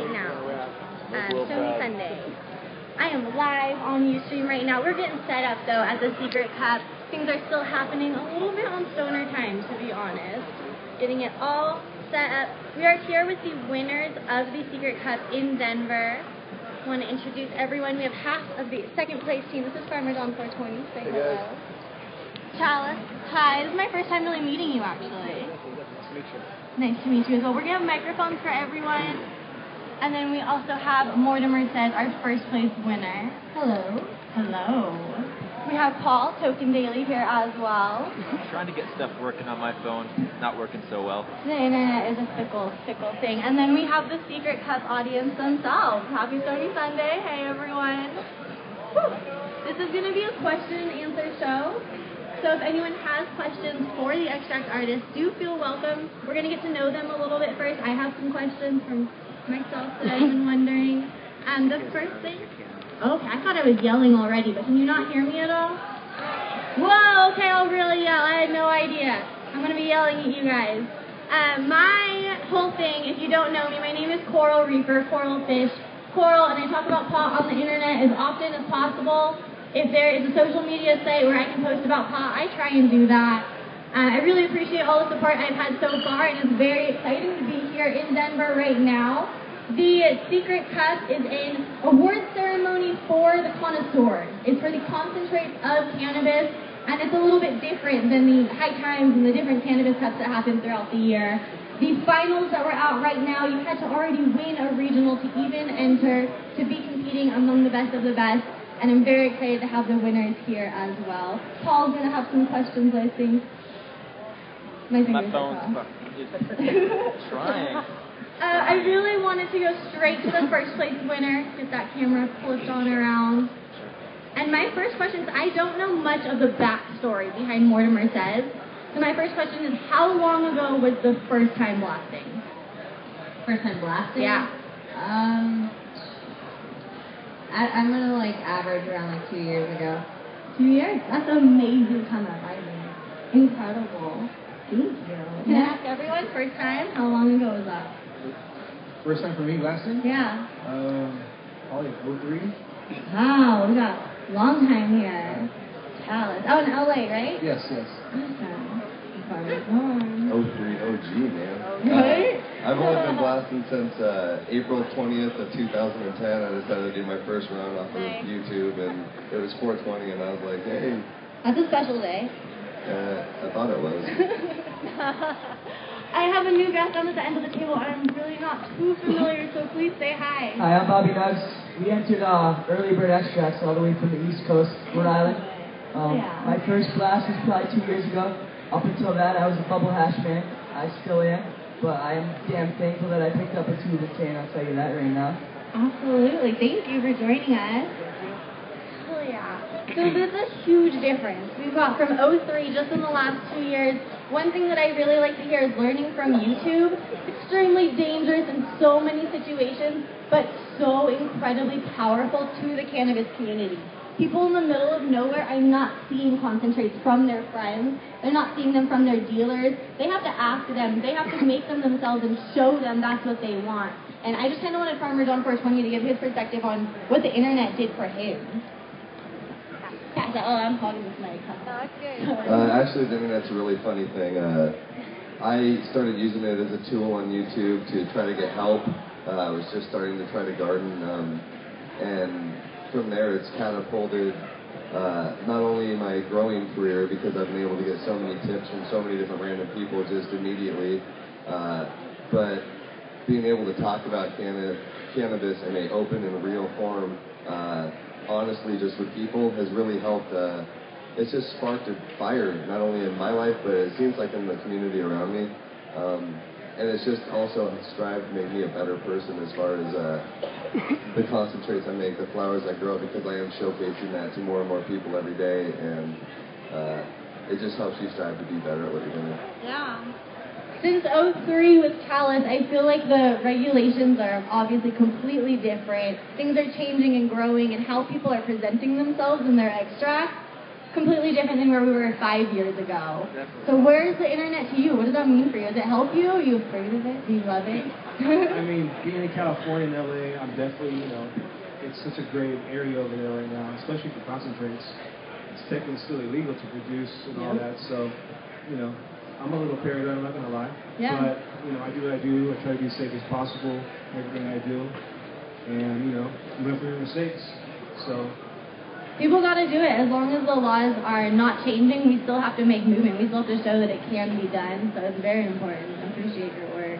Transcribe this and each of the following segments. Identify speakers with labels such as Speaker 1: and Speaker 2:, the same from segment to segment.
Speaker 1: right now. Stoney Sunday. I am live on Ustream right now. We're getting set up though at the Secret Cup. Things are still happening a little bit on stoner time, to be honest. Getting it all set up. We are here with the winners of the Secret Cup in Denver. I want to introduce everyone. We have half of the second place team. This is FarmerJohnFourTwenty. Say hello. Chalice. Hi. This is my first time really meeting you, actually. Nice to meet you as well. We're going to have microphones for everyone. And then we also have Mortimer Says, our first place winner. Hello. Hello. We have Paul, Token Daily, here as well.
Speaker 2: I'm trying to get stuff working on my phone. Not working so well.
Speaker 1: The internet is a fickle thing. And then we have the Secret Cup audience themselves. Happy Stoney Sunday. Hey, everyone. Whew. This is going to be a question and answer show. So if anyone has questions for the extract artists, do feel welcome. We're going to get to know them a little bit first. I have some questions from myself that I've been wondering. The first thing... Okay, I thought I was yelling already, but can you not hear me at all? Whoa, okay, I'll really yell. I had no idea. I'm going to be yelling at you guys. My whole thing, if you don't know me, my name is Coral Reaper, Coral Fish. Coral, and I talk about pot on the internet as often as possible. If there is a social media site where I can post about pot, I try and do that. I really appreciate all the support I've had so far, and it's very exciting to be here in Denver right now. The Secret Cup is an award ceremony for the connoisseurs. It's for the concentrates of cannabis, and it's a little bit different than the high times and the different cannabis cups that happen throughout the year. The finals that we're out right now, you had to already win a regional to even enter, to be competing among the best of the best, and I'm very excited to have the winners here as well. Paul's going to have some questions, I think. My phone's fucking trying. I really wanted to go straight to the first place winner, get that camera flipped on around. And my first question is, I don't know much of the backstory behind Mortimer Says. So my first question is, how long ago was the first time blasting?
Speaker 3: First time blasting?
Speaker 1: Yeah.
Speaker 3: I'm gonna average around 2 years ago.
Speaker 1: 2 years? That's amazing come up, I think. Incredible. Thank you. Can I ask everyone, first time? How long ago was that?
Speaker 4: First time for me blasting?
Speaker 1: Yeah.
Speaker 4: Probably 03.
Speaker 1: Wow, we got a long time here. Chalice. Oh, in LA, right?
Speaker 4: Yes.
Speaker 1: Awesome.
Speaker 5: 03 OG, man.
Speaker 1: Right?
Speaker 5: I've only been blasting since April 20th of 2010. I decided to do my first run off of YouTube, and it was 420, and I was like, hey.
Speaker 1: That's a special day.
Speaker 5: I thought it was.
Speaker 1: I have a new guest on the end of the table, and I'm really not too familiar, so please say hi.
Speaker 6: Hi, I'm Bobby Nugs. We entered early bird extracts all the way from the East Coast, Rhode Island. My first blast was probably 2 years ago. Up until that, I was a bubble hash man. I still am, but I am damn thankful that I picked up a tube of cane, I'll tell you that right now.
Speaker 1: Absolutely. Thank you for joining us. Oh, yeah. So there's a huge difference. We've got from 03, just in the last 2 years. One thing that I really like to hear is learning from YouTube. Extremely dangerous in so many situations, but so incredibly powerful to the cannabis community. People in the middle of nowhere are not seeing concentrates from their friends. They're not seeing them from their dealers. They have to ask them. They have to make them themselves and show them that's what they want. And I just kind of wanted FarmerJohnFourTwenty to give his perspective on what the internet did for him. I'm hogging this mic. That's good.
Speaker 5: Actually, the internet's a really funny thing. I started using it as a tool on YouTube to try to get help. I was just starting to try to garden, and from there it's catapulted not only my growing career, because I've been able to get so many tips from so many different random people just immediately, but being able to talk about cannabis in an open and real form, honestly, just with people, has really helped. It's just sparked a fire, not only in my life, but it seems like in the community around me. And it's just also strived to make me a better person as far as the concentrates I make, the flowers I grow, because I am showcasing that to more and more people every day, and it just helps you strive to be better at what you're doing.
Speaker 1: Yeah. Since 03 with Chalice, I feel like the regulations are obviously completely different. Things are changing and growing, and how people are presenting themselves in their extracts. completely different than where we were 5 years ago.
Speaker 2: Definitely.
Speaker 1: So where's the internet to you? What does that mean for you? Does it help you? Are you afraid of it? Do you love it?
Speaker 4: I mean, being in California and LA, I'm definitely, it's such a great area over there right now, especially for concentrates. It's technically still illegal to produce and all that, so, I'm a little paranoid, I'm not going to lie.
Speaker 1: Yeah.
Speaker 4: But, I do what I do. I try to be as safe as possible in everything I do. And, learn from your mistakes. So...
Speaker 1: People got to do it. As long as the laws are not changing, we still have to make movement. We still have to show that it can be done. So it's very important. I appreciate your work.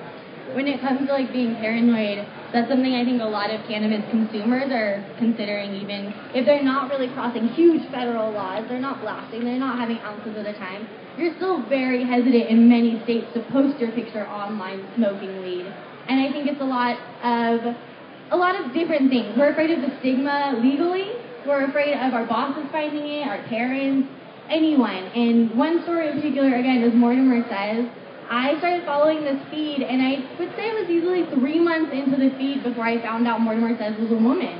Speaker 1: When it comes to being paranoid, that's something I think a lot of cannabis consumers are considering. Even if they're not really crossing huge federal laws, they're not blasting, they're not having ounces at a time. You're still very hesitant in many states to post your picture online smoking weed. And I think it's a lot of different things. We're afraid of the stigma legally. We're afraid of our bosses finding it, our parents, anyone. And one story in particular, again, is Mortimer Says. I started following this feed, and I would say it was easily 3 months into the feed before I found out Mortimer Says was a woman.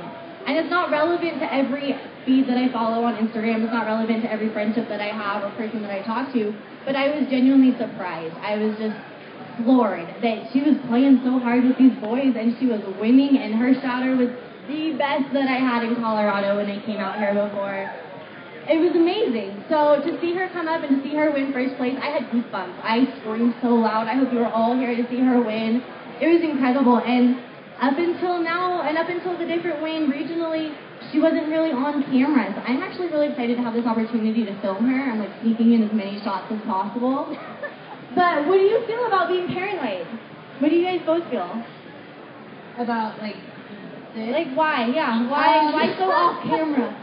Speaker 1: And it's not relevant to every feed that I follow on Instagram. It's not relevant to every friendship that I have or person that I talk to. But I was genuinely surprised. I was just floored that she was playing so hard with these boys, and she was winning, and her shouter was the best that I had in Colorado when I came out here before. It was amazing. So to see her come up and to see her win first place, I had goosebumps. I screamed so loud. I hope you were all here to see her win. It was incredible. And up until now, and up until the different win regionally, she wasn't really on camera. So I'm actually really excited to have this opportunity to film her. I'm sneaking in as many shots as possible. But what do you feel about being paranoid? What do you guys both feel?
Speaker 3: About, this?
Speaker 1: Why? Yeah, why so off camera?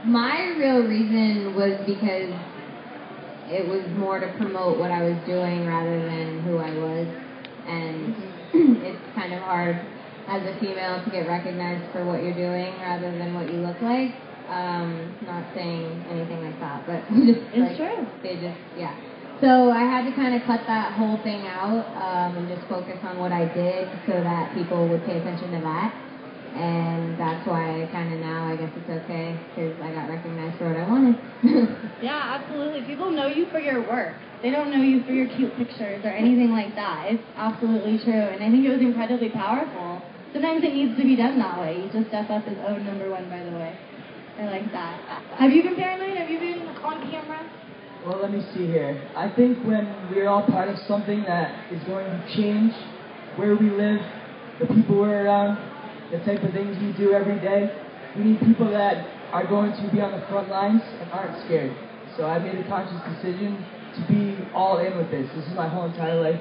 Speaker 3: My real reason was because it was more to promote what I was doing rather than who I was. And it's kind of hard as a female to get recognized for what you're doing rather than what you look like. Not saying anything like that, but
Speaker 1: It's true.
Speaker 3: Yeah. So I had to kind of cut that whole thing out and just focus on what I did so that people would pay attention to that. And that's why kind of now I guess it's okay because I got recognized for what I wanted.
Speaker 1: Yeah, absolutely. People know you for your work. They don't know you for your cute pictures or anything like that. It's absolutely true. And I think it was incredibly powerful. Sometimes it needs to be done that way. You just step up as number one, by the way. I like that. Have you been paranoid? Have you been on camera?
Speaker 6: Well, let me see here. I think when we're all part of something that is going to change where we live, the people we're around, the type of things we do every day, we need people that are going to be on the front lines and aren't scared. So I made a conscious decision to be all in with this. This is my whole entire life.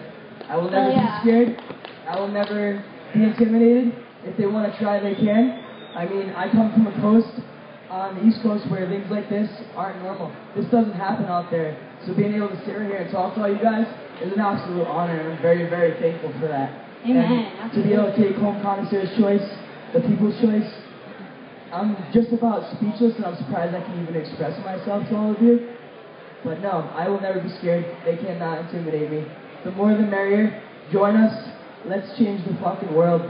Speaker 6: I will never be scared. I will never be intimidated. If they want to try, they can. I mean, I come from a coast on the East Coast where things like this aren't normal. This doesn't happen out there. So being able to sit right here and talk to all you guys is an absolute honor, and I'm very, very thankful for that.
Speaker 1: Amen.
Speaker 6: And to be able to take home Connoisseur's Choice, the People's Choice, I'm just about speechless, and I'm surprised I can even express myself to all of you. But no, I will never be scared. They cannot intimidate me. The more the merrier. Join us. Let's change the fucking world.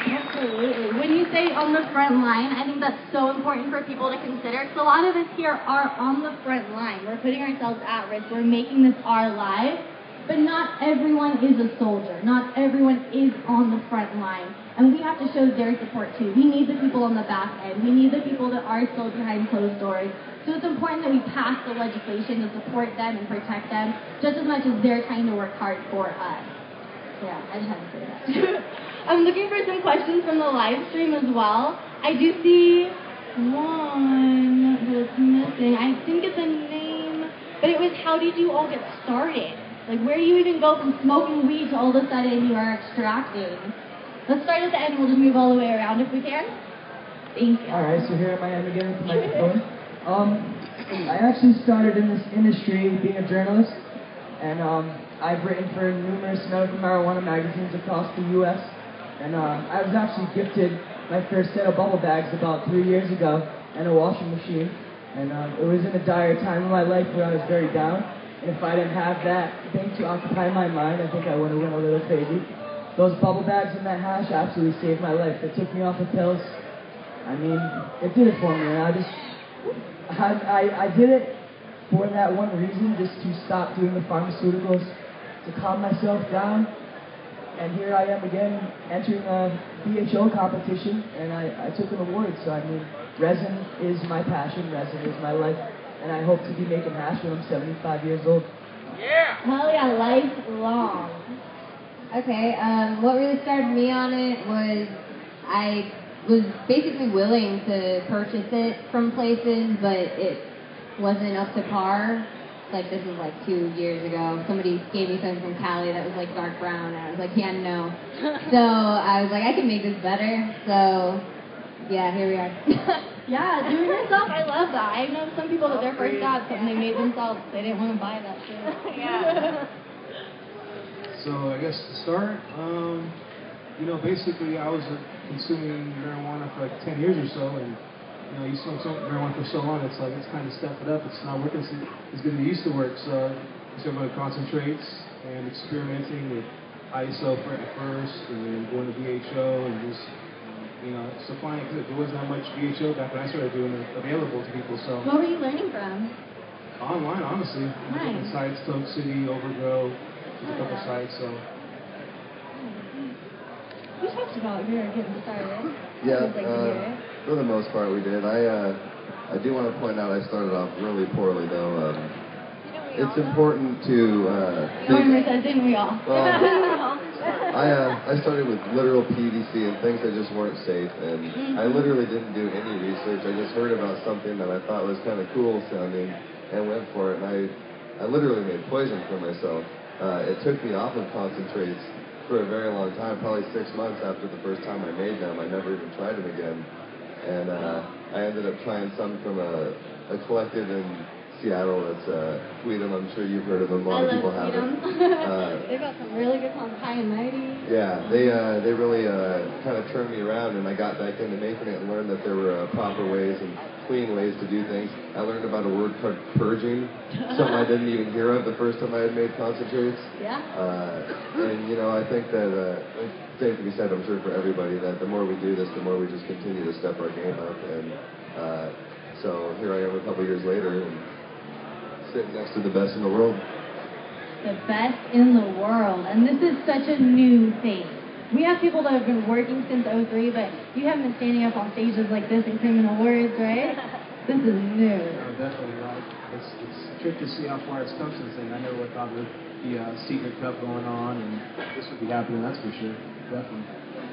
Speaker 1: Absolutely. When you say on the front line, I think that's so important for people to consider. Because a lot of us here are on the front line. We're putting ourselves at risk. We're making this our life. But not everyone is a soldier. Not everyone is on the front line. And we have to show their support too. We need the people on the back end. We need the people that are still behind closed doors. So it's important that we pass the legislation to support them and protect them just as much as they're trying to work hard for us. Yeah, I just had to say that. I'm looking for some questions from the live stream as well. I do see one that's missing. I think it's a name, but it was how did you all get started? Where do you even go from smoking weed to all of a sudden you are extracting? Let's start at the end. We'll just move all the way around if we can. Thank you.
Speaker 6: All right, so here I am again with the microphone. I actually started in this industry being a journalist, and I've written for numerous medical marijuana magazines across the U.S., and I was actually gifted my first set of bubble bags about 3 years ago and a washing machine, and it was in a dire time in my life where I was very down, and if I didn't have that thing to occupy my mind, I think I would have went a little crazy. Those bubble bags and that hash absolutely saved my life. They took me off of pills, I mean, it did it for me, and I did it for that one reason, just to stop doing the pharmaceuticals, to calm myself down. And here I am again, entering a BHO competition, and I took an award. So I mean, resin is my passion, resin is my life, and I hope to be making hash when I'm 75 years old.
Speaker 1: Yeah! Hell yeah, lifelong.
Speaker 3: Okay, what really started me on it was I was basically willing to purchase it from places, but it wasn't up to par. Like, this was like 2 years ago. Somebody gave me something from Cali that was like dark brown, and I was like, yeah, no. So I was like, I can make this better. So yeah, here we are.
Speaker 1: Yeah, doing yourself, I love that. I know some people that their first job, something they made themselves, they didn't want to buy that shit. Yeah.
Speaker 4: So I guess to start, you know, basically I was consuming marijuana for like 10 years or so, and you know, you smoke marijuana for so long, it's like, it's kind of stepped it up. It's not working as good as it used to work. So I started going to concentrates and experimenting with ISO at first, and then going to BHO, and just, you know, supplying, because there wasn't that much BHO back when I started doing it available to people. So
Speaker 1: what were you learning from?
Speaker 4: Online, honestly.
Speaker 1: Nice.
Speaker 4: Different sites, Toke City, Overgrow, just a couple sites. So.
Speaker 1: You talked about your getting started.
Speaker 5: Yeah, for the most part we did. I do want to point out I started off really poorly though. It's important to
Speaker 1: Mortimer Says, didn't we all?
Speaker 5: I started with literal PVC and things that just weren't safe, and I literally didn't do any research. I just heard about something that I thought was kind of cool sounding and went for it, and I literally made poison for myself. It took me off of concentrates for a very long time, probably 6 months after the first time I made them. I never even tried them again. And I ended up trying some from a collective in Seattle that's Sweet'em. I'm sure you've heard of them. A lot of people have it.
Speaker 1: They've got some really good songs, High and Mighty.
Speaker 5: Yeah, they really kind of turned me around, and I got back into making it and learned that there were proper ways and clean ways to do things. I learned about a word called purging, something I didn't even hear of the first time I had made concentrates.
Speaker 1: Yeah.
Speaker 5: And you know, I think that same to be said, I'm sure, for everybody, that the more we do this, the more we just continue to step our game up. And so here I am a couple years later, and sitting next to the best in the world.
Speaker 1: The best in the world. And this is such a new thing. We have people that have been working since '03, but you haven't been standing up on stages like this and claiming awards, right? This is new.
Speaker 4: No, definitely. It's a trip to see how far it's come since then. I never would have thought there'd be a secret cup going on, and this would be happening, that's for sure. Definitely.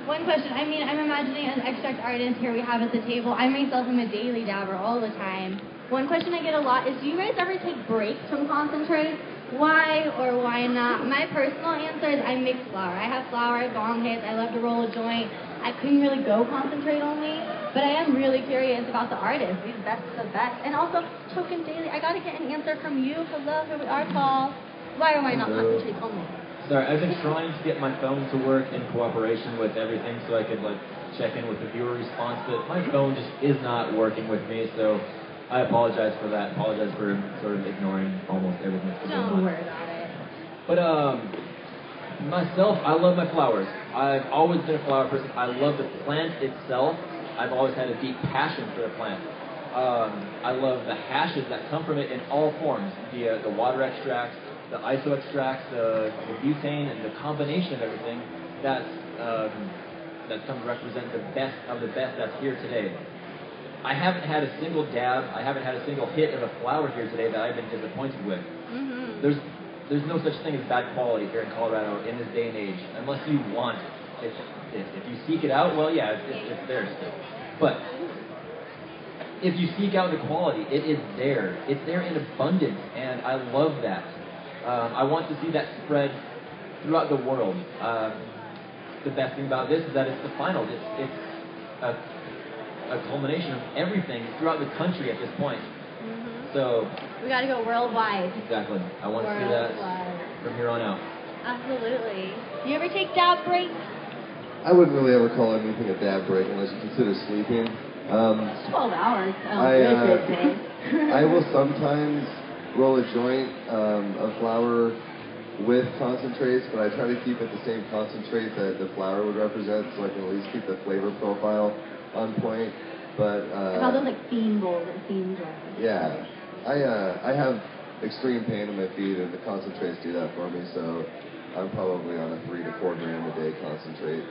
Speaker 1: One question. I mean, I'm imagining an extract artist here we have at the table. I myself am a daily dabber all the time. One question I get a lot is, do you guys ever take breaks from concentrate? Why or why not? My personal answer is I mix flower. I have flower, bong hits, I love to roll a joint. I couldn't really go concentrate only, but I am really curious about the artists. These best of the best. And also, Chokin Daily, I gotta get an answer from you. Hello, here we are, Paul. Why or why not concentrate only?
Speaker 2: Sorry, I've been trying to get my phone to work in cooperation with everything so I could like check in with the viewer response, but my phone just is not working with me, so I apologize for that. Apologize for sort of ignoring almost everything.
Speaker 1: Don't worry about it.
Speaker 2: But myself, I love my flowers. I've always been a flower person. I love the plant itself. I've always had a deep passion for the plant. I love the hashes that come from it in all forms. The water extracts, the iso extracts, the butane, and the combination of everything that's come to represent the best of the best that's here today. I haven't had a single dab, I haven't had a single hit of a flower here today that I've been disappointed with. Mm-hmm. There's no such thing as bad quality here in Colorado in this day and age, unless you want it. If you seek it out, well, yeah, it's there still. But if you seek out the quality, it is there. It's there in abundance, and I love that. I want to see that spread throughout the world. The best thing about this is that it's the finals. It's a culmination of everything throughout the country at this point. Mm-hmm. So
Speaker 1: we got to go worldwide.
Speaker 2: Exactly. I want to see that from here on out.
Speaker 1: Absolutely. Do you ever take dab breaks?
Speaker 5: I wouldn't really ever call anything a dab break unless you consider sleeping.
Speaker 1: 12 hours.
Speaker 5: I will sometimes roll a joint of flower with concentrates, but I try to keep it the same concentrate that the flower would represent, so I can at least keep the flavor profile on point. But
Speaker 1: about those like theme bowls and theme jars.
Speaker 5: Yeah, I have extreme pain in my feet, and the concentrates do that for me. So I'm probably on a 3 to 4 gram a day concentrate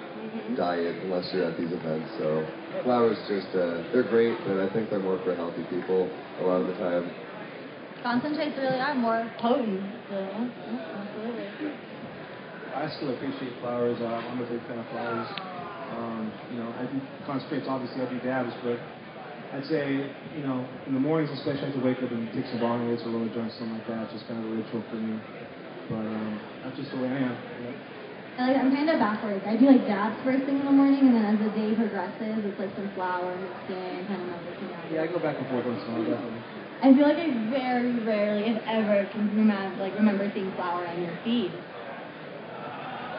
Speaker 5: diet, unless you're at these events. So flowers just they're great, but I think they're more for healthy people a lot of the time.
Speaker 1: Concentrates really are more potent. So, absolutely.
Speaker 4: I still appreciate flowers. I'm a big fan of flowers. You know, I do concentrates, obviously, I do dabs, but I'd say, you know, in the mornings especially, I have to wake up and take some bong hits or roll a joint, something like that. It's just kind of a ritual for me. But that's just the way I am. Yeah.
Speaker 1: I'm kind of backwards. I do like dabs first thing in the morning, and then as the day progresses, it's like some flour mixed in, kind of melting out.
Speaker 4: Yeah, I go back and forth once in a while, definitely.
Speaker 1: I feel like I very rarely, if ever, can remember seeing flour on your feed.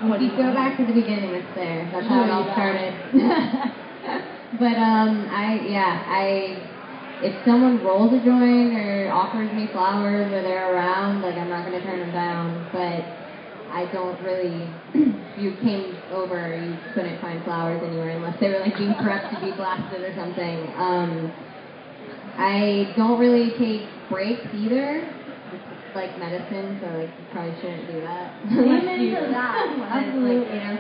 Speaker 3: If you go back to the beginning, it's there. That's how it all started. But if someone rolls a joint or offers me flowers or they're around, like I'm not gonna turn them down. But I don't really. You came over, you couldn't find flowers anywhere unless they were like being prepped to be blasted or something. I don't really take breaks either. It's like medicine, so like you probably shouldn't do that.
Speaker 1: Amen to that. Absolutely.
Speaker 3: Like, you know.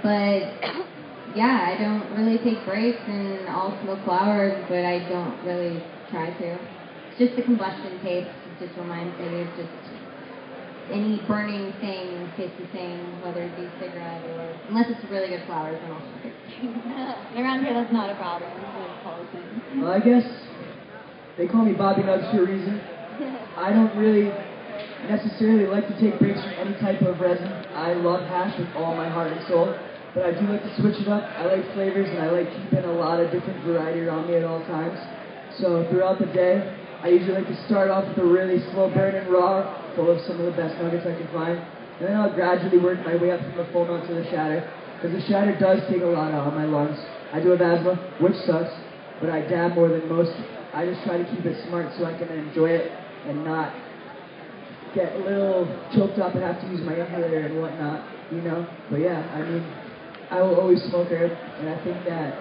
Speaker 3: But yeah, I don't really take breaks, and I'll smoke flowers, but I don't really try to. It's just the combustion taste. It just reminds me of just any burning thing tastes the same, whether it be cigarette or unless it's really good flowers, then I'll smoke it.
Speaker 1: Around here, that's not a problem.
Speaker 6: Well, I guess they call me Bobby Nugs for a reason. I don't really necessarily like to take breaks from any type of resin. I love hash with all my heart and soul, but I do like to switch it up. I like flavors, and I like keeping a lot of different variety around me at all times. So throughout the day, I usually like to start off with a really slow burning raw, full of some of the best nuggets I can find, and then I'll gradually work my way up from the full note to the shatter, because the shatter does take a lot out of my lungs. I do have asthma, which sucks, but I dab more than most. I just try to keep it smart so I can enjoy it and not get a little choked up and have to use my inhaler and whatnot, you know? But yeah, I mean, I will always smoke herb, and I think that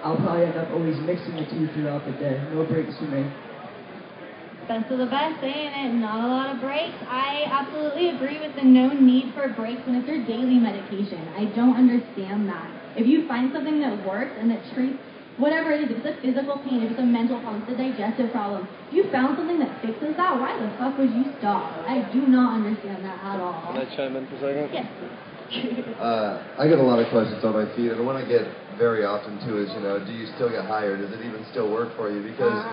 Speaker 6: I'll probably end up always mixing the two throughout the day. No breaks for me.
Speaker 1: Best of the best, ain't it? Not a lot of breaks. I absolutely agree with the no need for breaks when it's your daily medication. I don't understand that. If you find something that works and that treats whatever it is, if it's a physical pain, if it's a mental problem, if it's a digestive problem, if you found something that fixes that, why the fuck would you stop? I do not understand that at all.
Speaker 5: Can I chime in for a second?
Speaker 1: Yes.
Speaker 5: I get a lot of questions on my feed, and the one I get very often too is, you know, do you still get high, or does it even still work for you? Because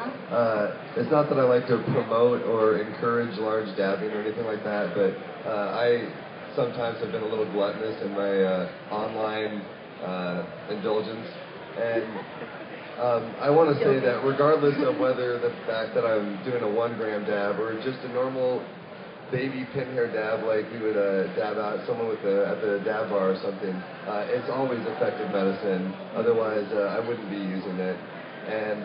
Speaker 5: it's not that I like to promote or encourage large dabbing or anything like that, but I sometimes have been a little gluttonous in my online indulgence, and I want to say that regardless of whether the fact that I'm doing a 1 gram dab or just a normal baby pin hair dab like we would dab out someone with at the dab bar or something, it's always effective medicine. Otherwise, I wouldn't be using it. And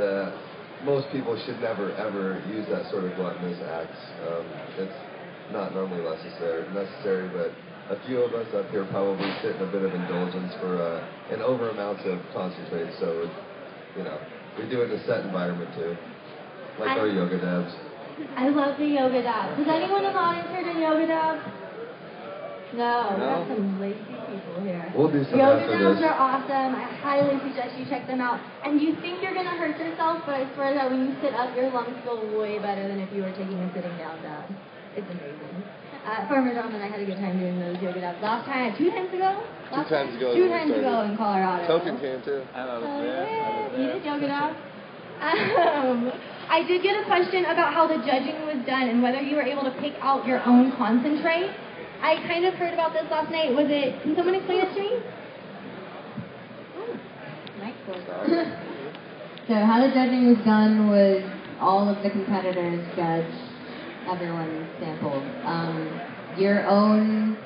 Speaker 5: most people should never, ever use that sort of gluttonous acts. It's not normally necessary, but a few of us up here probably sit in a bit of indulgence for an over amounts of concentrate. So, you know, we do it in a set environment too, like our yoga dabs.
Speaker 1: I love the yoga dabs. Has anyone in the audience heard of yoga dabs? No. We have some lazy people here.
Speaker 5: We'll do some
Speaker 1: yoga
Speaker 5: after
Speaker 1: dabs
Speaker 5: this.
Speaker 1: are awesome. I highly suggest you check them out. And you think you're going to hurt yourself, but I swear that when you sit up, your lungs feel way better than if you were taking a sitting down dab. It's amazing. Farmer John and I had a good time doing those yoga dabs. Last time, 2 times ago?
Speaker 5: 2 times ago.
Speaker 1: 2 times ago in Colorado.
Speaker 5: Token came too.
Speaker 1: You did yoga dabs? I did get a question about how the judging was done and whether you were able to pick out your own concentrate. I kind of heard about this last night. Can someone explain it to me?
Speaker 3: So how the judging was done was all of the competitors judged everyone's sample. Your own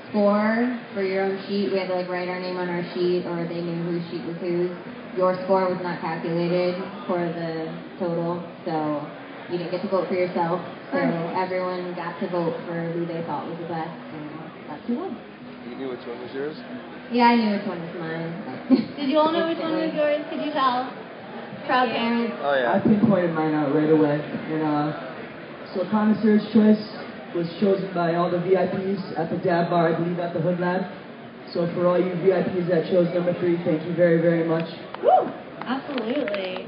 Speaker 3: score for your own sheet, we had to write our name on our sheet, or they knew whose sheet was whose. Your score was not calculated for the total, so you didn't get to vote for yourself. So everyone got to vote for who they thought was the best, and that's who won.
Speaker 5: You knew which one was yours?
Speaker 3: Yeah, I knew which one was mine.
Speaker 1: Did you all know which one was yours? Could you tell? Proud parents.
Speaker 5: Oh, yeah.
Speaker 6: I pinpointed mine out right away. And so Connoisseur's Choice was chosen by all the VIPs at the Dab Bar, I believe, at the Hood Lab. So for all you VIPs that chose number 3, thank you very, very much.
Speaker 1: Woo! Absolutely.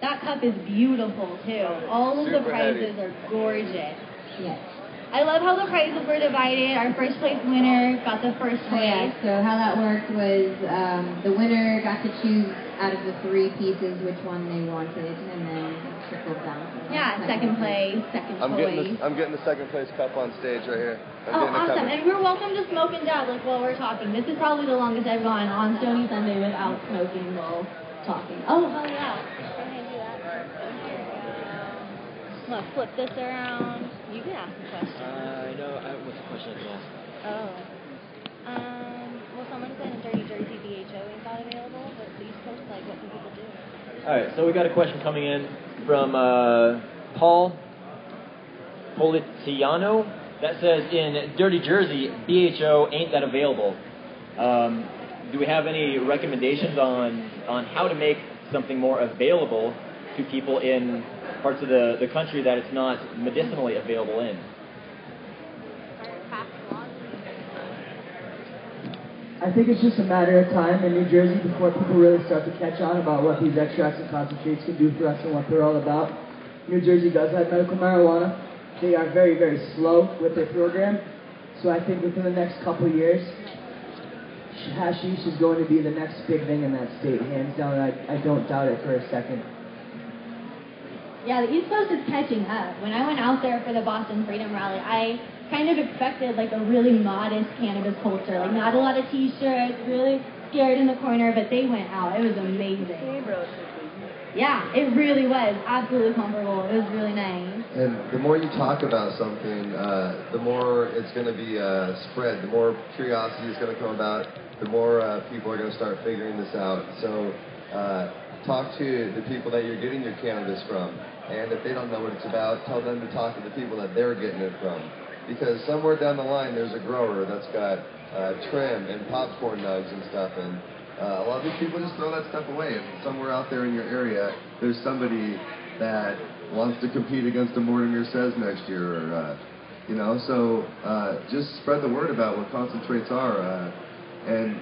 Speaker 1: That cup is beautiful, too. All of the prizes are gorgeous.
Speaker 3: Yes.
Speaker 1: I love how the prizes were divided. Our first place winner got the first place.
Speaker 3: Yeah, so how that worked was the winner got to choose out of the 3 pieces which one they wanted, and then trickled down.
Speaker 1: Yeah, second place, second choice.
Speaker 5: I'm getting the second place cup on stage right here.
Speaker 1: Oh, awesome. And we're welcome to smoke and dab like while we're talking. This is probably the longest I've gone on Stoney Sunday without smoking while talking. Oh, hell yeah. Go ahead and do that. Look, flip this around. You can ask a question.
Speaker 2: I know. What's the question I can ask?
Speaker 1: Oh. Well, someone said in Dirty Jersey BHO is not available, but the East Coast, like, what do people do?
Speaker 2: All right, so we got a question coming in from Paul Politiano that says, in Dirty Jersey, BHO ain't that available. Do we have any recommendations on how to make something more available to people in parts of the country that it's not medicinally available in?
Speaker 6: I think it's just a matter of time in New Jersey before people really start to catch on about what these extracts and concentrates can do for us and what they're all about. New Jersey does have medical marijuana. They are very, very slow with their program. So I think within the next couple of years, hashish is going to be the next big thing in that state, hands down. I don't doubt it for a second.
Speaker 1: Yeah, the East Coast is catching up. When I went out there for the Boston Freedom Rally, I kind of expected like a really modest cannabis culture, like not a lot of t-shirts, really scared in the corner, but they went out. It was amazing. Yeah, it really was. Absolutely comfortable. It was really nice.
Speaker 5: And the more you talk about something, the more it's going to be spread. The more curiosity is going to come about. The more people are going to start figuring this out. So talk to the people that you're getting your cannabis from. And if they don't know what it's about, tell them to talk to the people that they're getting it from. Because somewhere down the line, there's a grower that's got trim and popcorn nugs and stuff, and a lot of these people just throw that stuff away. And somewhere out there in your area, there's somebody that wants to compete against a Mortimer Says next year, or so just spread the word about what concentrates are, and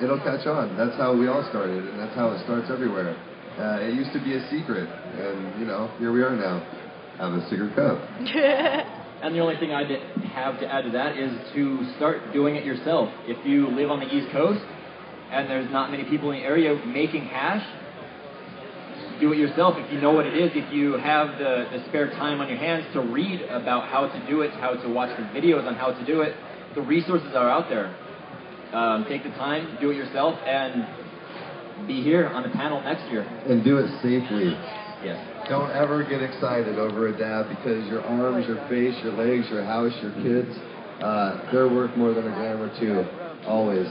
Speaker 5: it'll catch on. That's how we all started, and that's how it starts everywhere. It used to be a secret, and here we are now. Have a secret cup.
Speaker 2: And the only thing I have to add to that is to start doing it yourself. If you live on the East Coast and there's not many people in the area making hash, do it yourself. If you know what it is, if you have the spare time on your hands to read about how to do it, how to watch the videos on how to do it, the resources are out there. Take the time, do it yourself, and be here on the panel next year.
Speaker 5: And do it safely.
Speaker 2: Yes.
Speaker 5: Don't ever get excited over a dab, because your arms, your face, your legs, your house, your kids, they're worth more than a gram or two, always.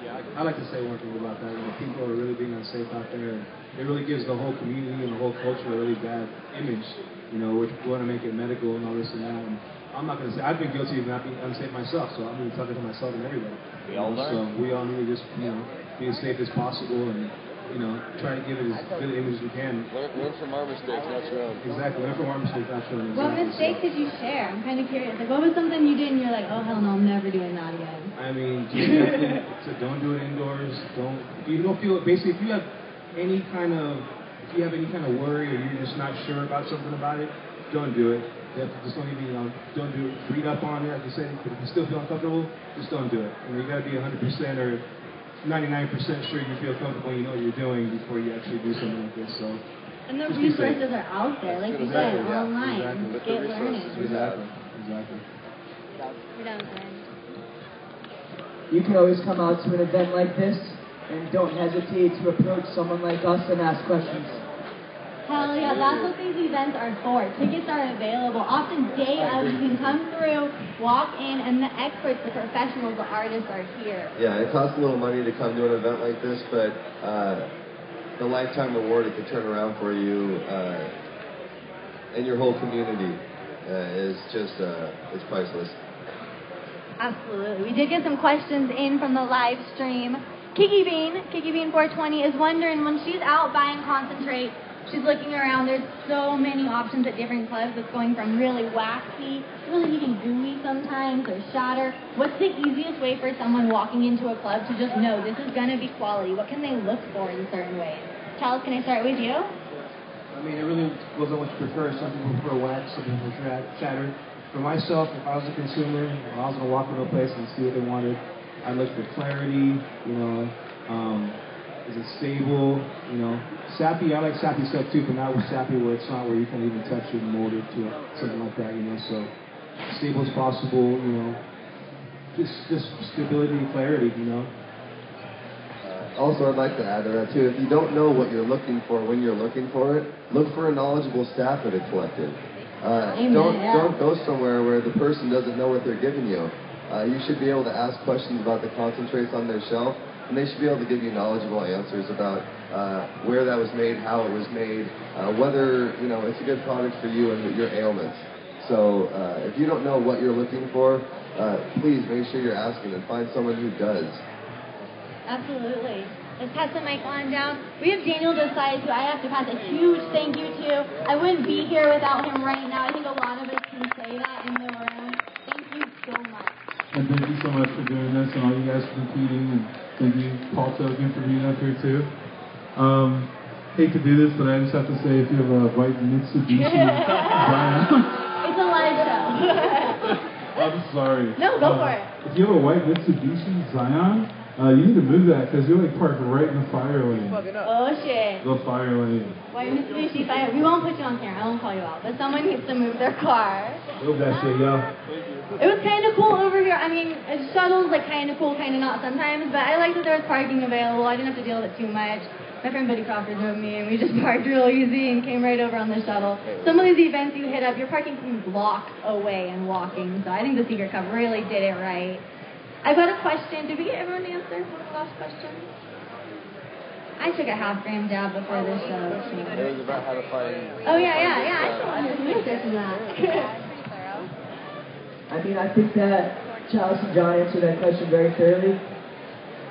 Speaker 4: Yeah, I like to say one thing about that. People are really being unsafe out there, and it really gives the whole community and the whole culture a really bad image. We want to make it medical and all this and that. And I'm not going to say, I've been guilty of not being unsafe myself, so I'm going to be talking to myself and everybody.
Speaker 2: We all learn.
Speaker 4: So we all need to just, be as safe as possible, and try to give it as good an image as we can.
Speaker 5: Learn from our mistakes, not your own.
Speaker 4: Exactly, learn from our mistakes, not your own.
Speaker 1: What mistake did you share? I'm kind of curious. Like, what was something you did and you're like, oh, hell no, I'm never doing that again?
Speaker 4: I mean, so don't do it indoors. If you have any kind of worry, or you're just not sure about something about it, don't do it. Just don't even, don't do it. Read up on it, like you said. If you still feel uncomfortable, just don't do it. You got to be 100% or 99% sure you feel comfortable, you know what you're doing before you actually do something like this. So,
Speaker 1: and the resources are out there, like you said, online.
Speaker 5: Exactly.
Speaker 1: Get learning.
Speaker 4: Exactly.
Speaker 1: You're done, Glenn.
Speaker 6: You can always come out to an event like this, and don't hesitate to approach someone like us and ask questions.
Speaker 1: Hell yeah, that's what these events are for. Tickets are available. Often day of, you can come through, walk in, and the experts, the professionals, the artists are here.
Speaker 5: Yeah, it costs a little money to come to an event like this, but the lifetime reward it could turn around for you and your whole community is just, it's priceless.
Speaker 1: Absolutely. We did get some questions in from the live stream. Kiki Bean420 is wondering, when she's out buying concentrate, she's looking around, there's so many options at different clubs. It's going from really waxy, really even gooey sometimes, or shatter. What's the easiest way for someone walking into a club to just know this is going to be quality? What can they look for in certain ways? Charles, can I start with you?
Speaker 4: I mean, it really goes on what you prefer. Some people prefer wax, some people prefer shatter. For myself, if I was a consumer, if I was going to walk into a place and see what they wanted, I'd look for clarity, is it stable, sappy. I like sappy stuff too, but not with sappy where it's not where you can even touch it and mold it to something like that, so stable as possible, just stability and clarity,
Speaker 5: Also, I'd like to add to that too, if you don't know what you're looking for when you're looking for it, look for a knowledgeable staff at a collective. Don't go somewhere where the person doesn't know what they're giving you. You should be able to ask questions about the concentrates on their shelf, and they should be able to give you knowledgeable answers about where that was made, how it was made, whether it's a good product for you and your ailments. So if you don't know what you're looking for, please make sure you're asking and find someone who does.
Speaker 1: Absolutely. Let's pass the mic on down. We have Daniel Desai, who I have to pass a huge thank you to. I wouldn't be here without him right now. I think a lot of us can say that in the room. Thank you so much.
Speaker 7: And thank you so much for doing this, and all you guys for competing, and thank you, Paul Token, for being up here too. Hate to do this, but I just have to say, if you have a white Mitsubishi Zion,
Speaker 1: it's a live show.
Speaker 7: I'm sorry.
Speaker 1: No, go for it.
Speaker 7: If you have a white Mitsubishi Zion, you need to move that because you're parked right in the fire lane.
Speaker 1: Oh shit.
Speaker 7: The fire lane.
Speaker 1: White Mitsubishi fire. We won't put you on camera. I won't call you out. But someone needs to move their car.
Speaker 7: Move that shit, yo.
Speaker 1: It was kind of cool over here. I mean, shuttles kind of cool, kind of not sometimes. But I liked that there was parking available. I didn't have to deal with it too much. My friend Buddy Crawford drove me, and we just parked real easy and came right over on the shuttle. Some of these events you hit up, you're parking from blocks away and walking. So I think the Secret Cup really did it right. I've got a question. Did we get everyone to answer one of the last questions? I took a half-gram dab before this show. So.
Speaker 5: It was about how to find...
Speaker 1: Oh, yeah. I still wanted some answers from that.
Speaker 6: I mean, I think that Chalice and John answered that question very thoroughly.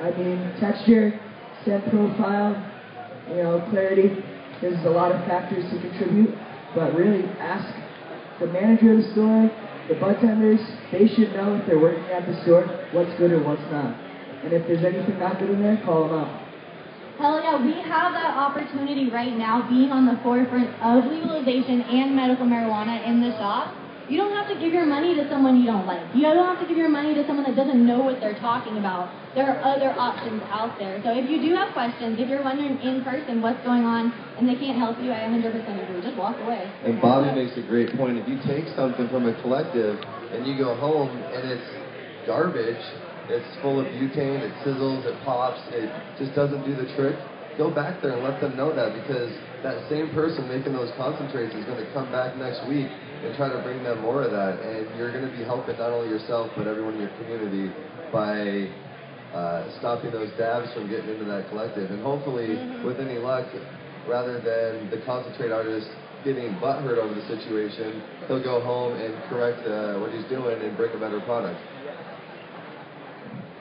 Speaker 6: I mean, texture, scent profile, clarity, there's a lot of factors to contribute, but really ask the manager of the store, the bartenders. They should know if they're working at the store what's good or what's not. And if there's anything not good in there, call them out.
Speaker 1: Hell yeah, we have that opportunity right now, being on the forefront of legalization and medical marijuana in the shop. You don't have to give your money to someone you don't like. You don't have to give your money to someone that doesn't know what they're talking about. There are other options out there. So if you do have questions, if you're wondering in person what's going on and they can't help you, I 100% agree. Just walk away.
Speaker 5: And Bobby makes a great point. If you take something from a collective and you go home and it's garbage, it's full of butane, it sizzles, it pops, it just doesn't do the trick, go back there and let them know that, because that same person making those concentrates is going to come back next week and try to bring them more of that, and you're going to be helping not only yourself but everyone in your community by stopping those dabs from getting into that collective. And hopefully, with any luck, rather than the concentrate artist getting butthurt over the situation, he'll go home and correct what he's doing and bring a better product.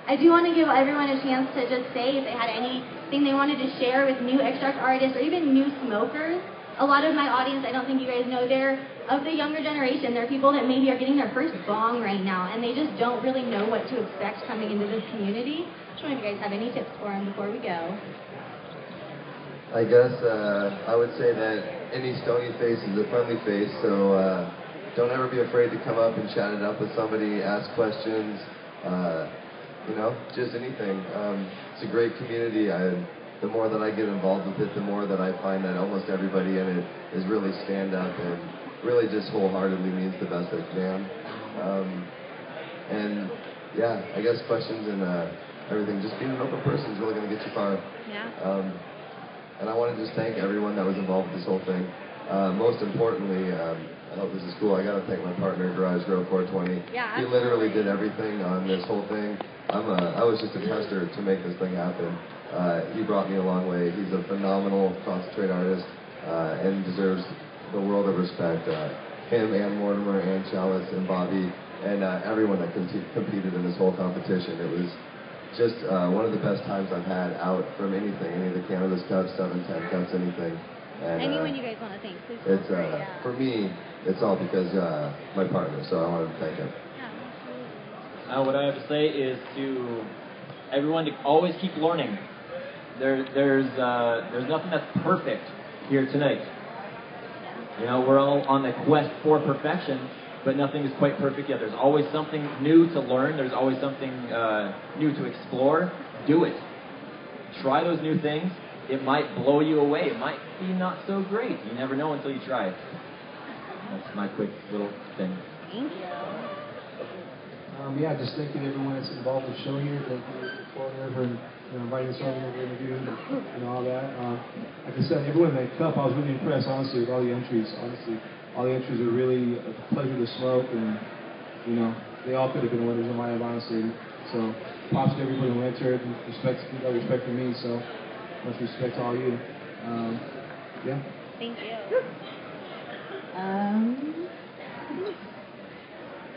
Speaker 1: I do want to give everyone a chance to just say if they had anything they wanted to share with new extract artists or even new smokers. A lot of my audience, I don't think you guys know, they're of the younger generation. They're people that maybe are getting their first bong right now, and they just don't really know what to expect coming into this community. Just wondering if you guys have any tips for them before we go.
Speaker 5: I guess I would say that any stony face is a friendly face, so don't ever be afraid to come up and chat it up with somebody, ask questions, just anything. It's a great community. The more that I get involved with it, the more that I find that almost everybody in it is really stand up and really just wholeheartedly means the best they can. And yeah, I guess questions and everything, just being an open person is really going to get you far.
Speaker 1: Yeah.
Speaker 5: And I want to just thank everyone that was involved with this whole thing. Most importantly, I hope this is cool, I got to thank my partner, GarageGrow420.
Speaker 1: Yeah,
Speaker 5: he literally did everything on this whole thing. I was just a tester to make this thing happen. He brought me a long way. He's a phenomenal concentrate artist and deserves the world of respect. Him and Mortimer and Chalice and Bobby and everyone that competed in this whole competition. It was just one of the best times I've had out from anything, any of the Cannabis Cups, 7, 10 Cups, anything. And,
Speaker 1: anyone you guys want to thank, please feel free,
Speaker 5: for me, it's all because my partner, so I want to thank him.
Speaker 2: What I have to say is to everyone to always keep learning. There's nothing that's perfect here tonight. You know, we're all on the quest for perfection, but nothing is quite perfect yet. There's always something new to learn. There's always something new to explore. Do it. Try those new things. It might blow you away. It might be not so great. You never know until you try it. That's my quick little thing.
Speaker 1: Thank you.
Speaker 4: Just thanking everyone that's involved in the show here. Thank you for inviting us over to interview and all that. Like I said, everyone in that cup, I was really impressed, honestly, with all the entries. Honestly, all the entries were really a pleasure to smoke, and they all could have been winners in my eyes, honestly. So, props to everybody who entered, and respect to me. So, much respect to all you.
Speaker 1: Thank you.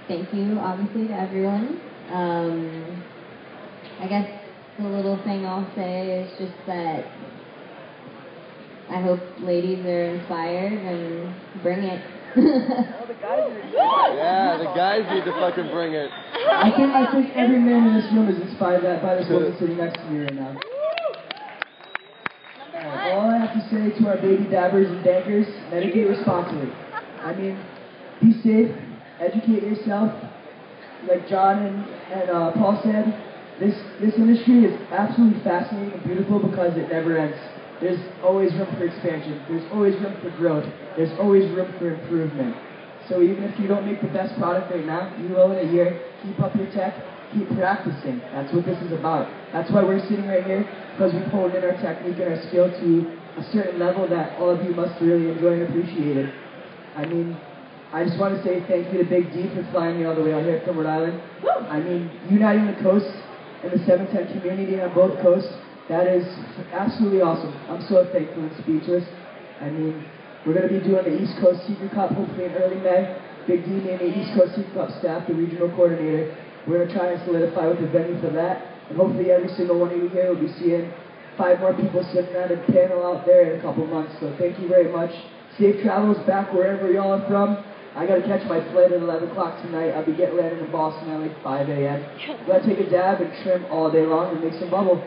Speaker 3: Thank you, obviously, to everyone. I guess the little thing I'll say is just that I hope ladies are inspired and bring it.
Speaker 5: Yeah, the guys need to fucking bring it.
Speaker 6: I think every man in this room is inspired by this woman sitting next to me right now. All I have to say to our baby dabbers and dankers, medicate responsibly. I mean, be safe, educate yourself. Like John and Paul said, this industry is absolutely fascinating and beautiful because it never ends. There's always room for expansion. There's always room for growth. There's always room for improvement. So even if you don't make the best product right now, you will in a year. Keep up your tech. Keep practicing. That's what this is about. That's why we're sitting right here, because we've honed in our technique and our skill to a certain level that all of you must really enjoy and appreciate it. I mean, I just want to say thank you to Big D for flying me all the way out here from Rhode Island. I mean, uniting the coast and the 710 community on both coasts, that is absolutely awesome. I'm so thankful and speechless. I mean, we're going to be doing the East Coast Secret Cup hopefully in early May. Big D named the East Coast Secret Cup staff, the regional coordinator. We're going to try and solidify with the venue for that. And hopefully every single one of you here will be seeing 5 more people sitting at a panel out there in a couple months. So thank you very much. Safe travels back wherever y'all are from. I got to catch my flight at 11 o'clock tonight. I'll be getting landing in Boston at like 5 a.m. Got to take a dab and trim all day long and make some bubble.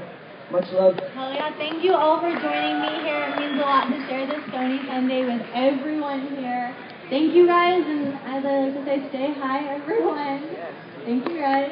Speaker 6: Much love.
Speaker 1: Hell yeah, thank you all for joining me here. It means a lot to share this Stoney Sunday with everyone here. Thank you guys, and as I like to say, stay high, everyone. Thank you guys.